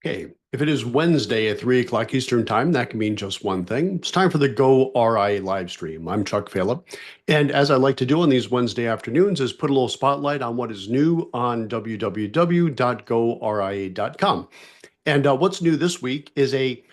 Okay, if it is Wednesday at 3 o'clock Eastern Time, that can mean just one thing. It's time for the goRIA live stream. I'm Chuck Phillip. And as I like to do on these Wednesday afternoons is put a little spotlight on what is new on www.goria.com. And what's new this week is a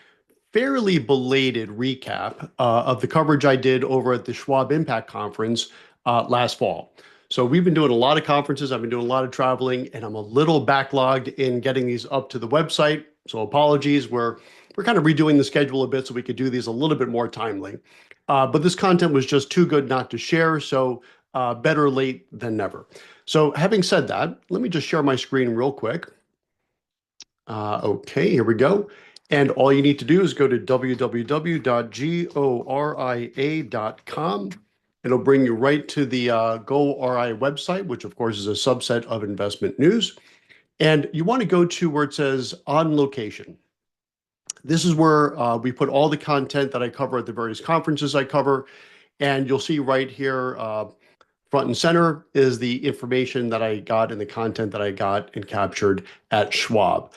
fairly belated recap of the coverage I did over at the Schwab IMPACT conference last fall. So we've been doing a lot of conferences. I've been doing a lot of traveling, and I'm a little backlogged in getting these up to the website. So apologies. We're kind of redoing the schedule a bit so we could do these a little bit more timely. But this content was just too good not to share. So better late than never. So having said that, let me just share my screen real quick. Okay, here we go. And all you need to do is go to www.goria.com. It'll bring you right to the goRIA website, which of course is a subset of Investment News. And you want to go to where it says OnLocation. This is where we put all the content that I cover at the various conferences I cover. And you'll see right here, front and center is the information that I got and the content that I got and captured at Schwab.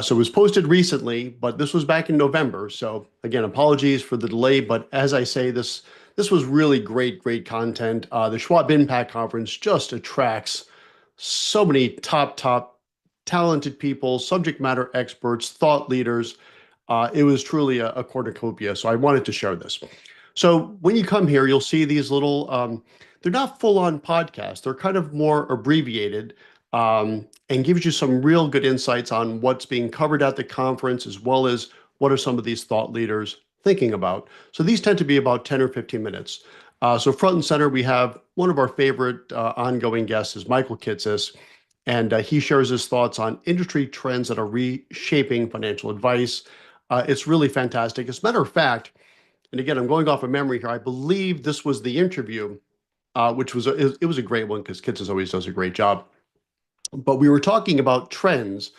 So it was posted recently, but this was back in November. So again, apologies for the delay, but as I say, this was really great content. The Schwab IMPACT Conference just attracts so many top talented people, subject matter experts, thought leaders. It was truly a cornucopia, so I wanted to share this. So when you come here, you'll see these little, they're not full-on podcasts. They're kind of more abbreviated and gives you some real good insights on what's being covered at the conference, as well as what are some of these thought leaders thinking about. So these tend to be about 10 or 15 minutes. So front and center, we have one of our favorite ongoing guests is Michael Kitces, and he shares his thoughts on industry trends that are reshaping financial advice. It's really fantastic. As a matter of fact, and again, I'm going off of memory here, I believe this was the interview, which was it was a great one because Kitces always does a great job. But we were talking about trends.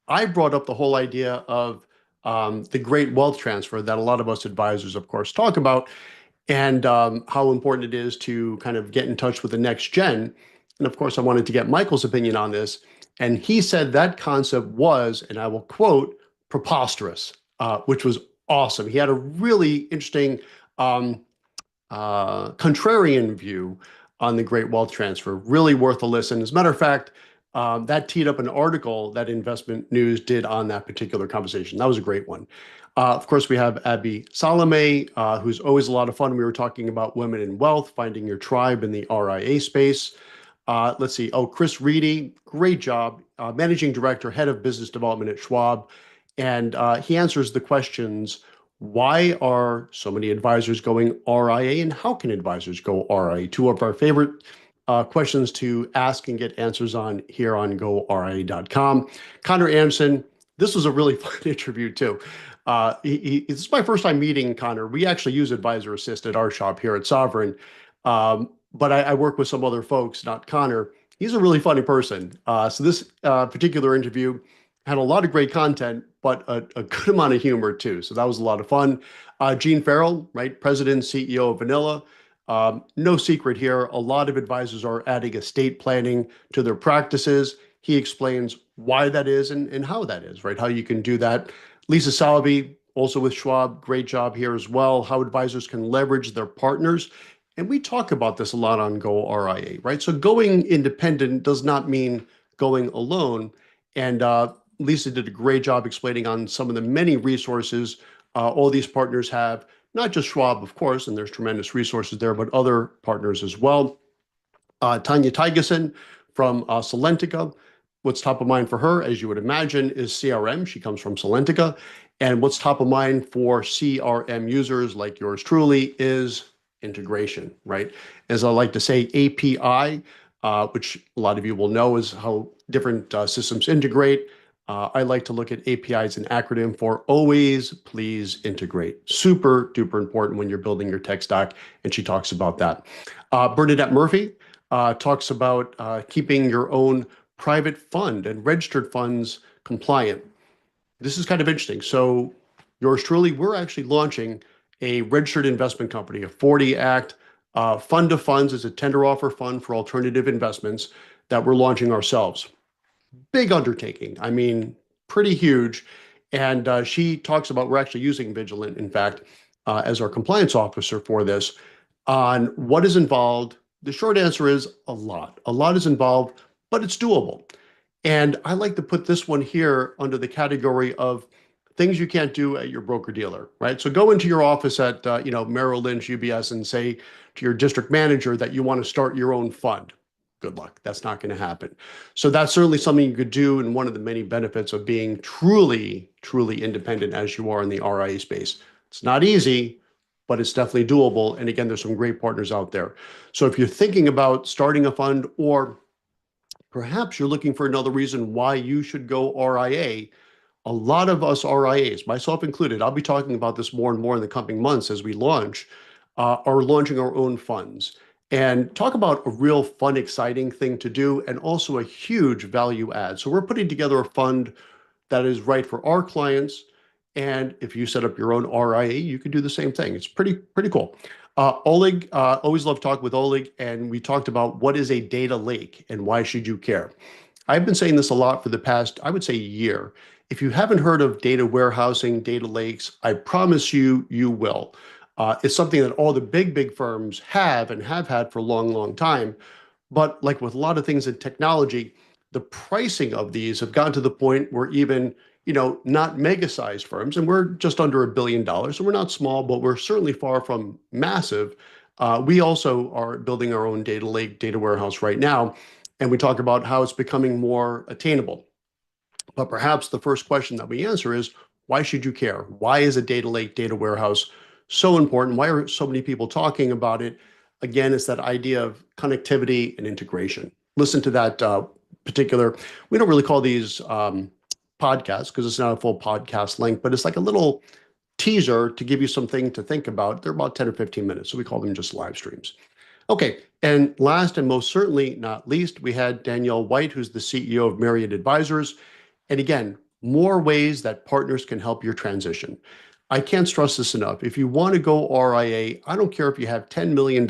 I brought up the whole idea of the great wealth transfer that a lot of us advisors, of course, talk about, and how important it is to kind of get in touch with the next gen. And of course, I wanted to get Michael's opinion on this. And he said that concept was, and I will quote, preposterous, which was awesome. He had a really interesting contrarian view on the great wealth transfer. Really worth a listen. As a matter of fact, that teed up an article that Investment News did on that particular conversation. That was a great one. Of course, we have Abby Salameh, who's always a lot of fun. We were talking about women in wealth, finding your tribe in the RIA space. Let's see. Oh, Chris Reedy, great job. Managing Director, Head of Business Development at Schwab. And he answers the questions, why are so many advisors going RIA and how can advisors go RIA? Two of our favorite questions to ask and get answers on here on goRIA.com. Conor Anderson, this was a really fun interview too. This is my first time meeting Conor. We actually use Advisor Assist at our shop here at Sovereign, but I work with some other folks, not Conor. He's a really funny person. So this particular interview had a lot of great content, but a good amount of humor too. So that was a lot of fun. Gene Farrell, right, President, CEO of Vanilla. No secret here, a lot of advisors are adding estate planning to their practices. He explains why that is and how that is, right? How you can do that. Lisa Salvi, also with Schwab, great job here as well. How advisors can leverage their partners. And we talk about this a lot on goRIA, right? So going independent does not mean going alone. And Lisa did a great job explaining on some of the many resources all these partners have. Not just Schwab, of course, and there's tremendous resources there, but other partners as well. Tanya Tygensen from Salentica. What's top of mind for her, as you would imagine, is CRM. She comes from Salentica. And what's top of mind for CRM users like yours truly is integration, right? As I like to say, API, which a lot of you will know is how different systems integrate. I like to look at API as an acronym for always please integrate. Super duper important when you're building your tech stack, and she talks about that. Bernadette Murphy talks about keeping your own private fund and registered funds compliant. This is kind of interesting. So yours truly, we're actually launching a registered investment company, a 40 Act fund of funds is a tender offer fund for alternative investments that we're launching ourselves. Big undertaking. I mean, pretty huge. And she talks about, we're actually using Vigilant, in fact, as our compliance officer for this, on what is involved. The short answer is a lot. A lot is involved, but it's doable. And I like to put this one here under the category of things you can't do at your broker dealer, right? So go into your office at Merrill Lynch, UBS, and say to your district manager that you want to start your own fund. Good luck. That's not going to happen. So that's certainly something you could do, and one of the many benefits of being truly, truly independent as you are in the RIA space. It's not easy, but it's definitely doable. And again, there's some great partners out there. So if you're thinking about starting a fund, or perhaps you're looking for another reason why you should go RIA, a lot of us RIAs, myself included, I'll be talking about this more and more in the coming months as we launch, are launching our own funds. And talk about a real fun, exciting thing to do, and also a huge value add. So we're putting together a fund that is right for our clients. And if you set up your own RIA, you can do the same thing. It's pretty cool. Oleg, always love talking with Oleg, and we talked about what is a data lake and why should you care. I've been saying this a lot for the past, I would say, year. If you haven't heard of data warehousing, data lakes, I promise you, you will. It's something that all the big firms have and have had for a long, long time. But like with a lot of things in technology, the pricing of these have gotten to the point where even, not mega-sized firms, and we're just under $1 billion, so we're not small, but we're certainly far from massive. We also are building our own data lake, data warehouse right now, and we talk about how it's becoming more attainable. But perhaps the first question that we answer is, why should you care? Why is a data lake, data warehouse so important? Why are so many people talking about it? Again, it's that idea of connectivity and integration. Listen to that particular, we don't really call these podcasts because it's not a full podcast length, but it's like a little teaser to give you something to think about. They're about 10 or 15 minutes, so we call them just live streams. Okay, and last and most certainly not least, we had Danielle White, who's the CEO of Marriott Advisors. And again, more ways that partners can help your transition. I can't stress this enough. If you want to go RIA, I don't care if you have $10 million.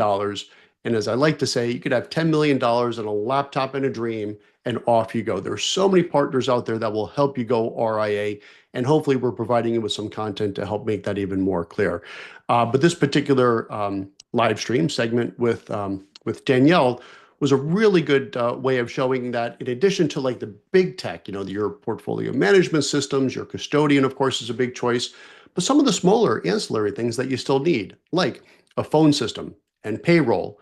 And as I like to say, you could have $10 million and a laptop and a dream, and off you go. There's so many partners out there that will help you go RIA. And hopefully we're providing you with some content to help make that even more clear. But this particular live stream segment with Danielle was a really good way of showing that in addition to like the big tech, your portfolio management systems, your custodian, of course, is a big choice, but some of the smaller ancillary things that you still need, like a phone system and payroll,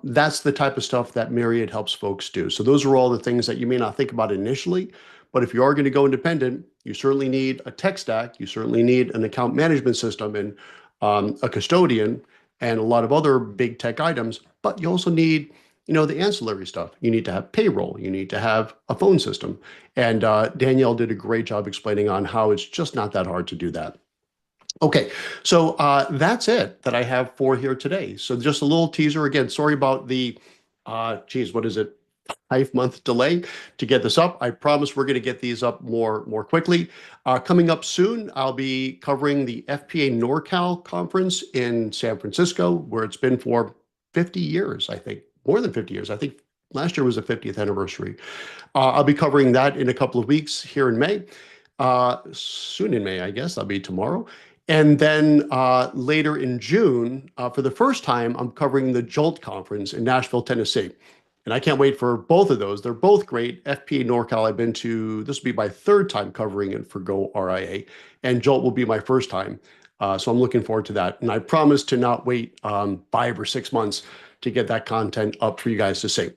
that's the type of stuff that Marriott helps folks do. So those are all the things that you may not think about initially, but if you are going to go independent, you certainly need a tech stack, you certainly need an account management system and a custodian and a lot of other big tech items, but you also need the ancillary stuff. You need to have payroll. You need to have a phone system. And Danielle did a great job explaining on how it's just not that hard to do that. Okay, so that's it that I have for here today. So just a little teaser. Again, sorry about the, what is it? 5-month delay to get this up. I promise we're going to get these up more quickly. Coming up soon, I'll be covering the FPA NorCal conference in San Francisco, where it's been for 50 years, I think. More than 50 years. I think last year was the 50th anniversary. I'll be covering that in a couple of weeks here in May. Soon in May, I guess. That'll be tomorrow. And then later in June, for the first time, I'm covering the JOLT conference in Nashville, Tennessee. And I can't wait for both of those. They're both great. FPA NorCal, I've been to, this will be my third time covering it for Go RIA, and JOLT will be my first time. So I'm looking forward to that. And I promise to not wait 5 or 6 months to get that content up for you guys to see.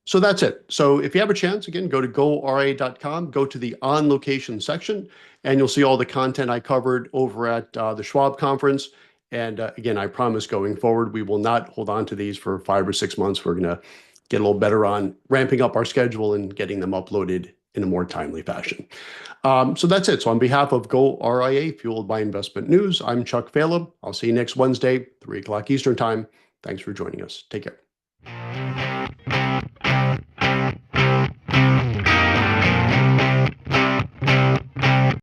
So that's it. So if you have a chance, again, go to goRIA.com, go to the OnLocation section, and you'll see all the content I covered over at the Schwab conference. And again, I promise going forward, we will not hold on to these for 5 or 6 months. We're going to get a little better on ramping up our schedule and getting them uploaded in a more timely fashion. So that's it. So on behalf of Go RIA, fueled by Investment News, I'm Chuck Phelan. I'll see you next Wednesday, 3 o'clock Eastern Time. Thanks for joining us. Take care.